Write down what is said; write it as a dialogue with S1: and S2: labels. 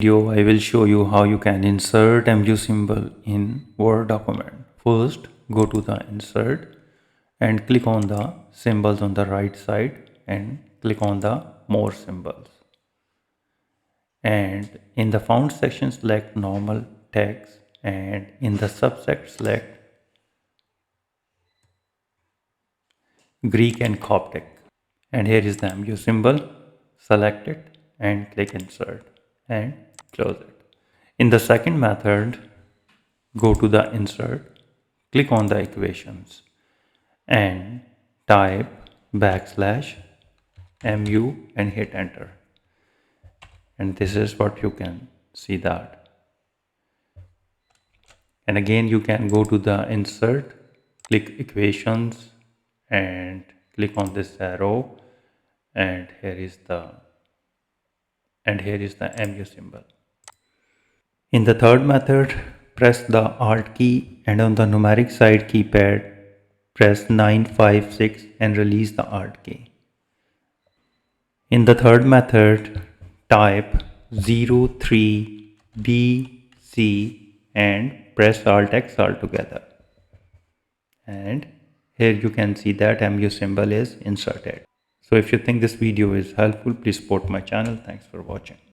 S1: Video, I will show you how you can insert MU symbol in Word document. First, go to the insert and click on the symbols on the right side and click on the more symbols. And in the font section, select normal text, and in the subset select Greek and Coptic. And here is the MU symbol. Select it and click insert and close it. In the second method, go to the insert, click on the equations and type backslash mu and hit enter. And this is what you can see that. And again, you can go to the insert, click equations and click on this arrow, and here is the mu symbol. In the third method, press the Alt key and on the numeric side keypad, press 956 and release the Alt key. In the third method, type 03BC and press Alt X all together. And here you can see that MU symbol is inserted. So if you think this video is helpful, please support my channel. Thanks for watching.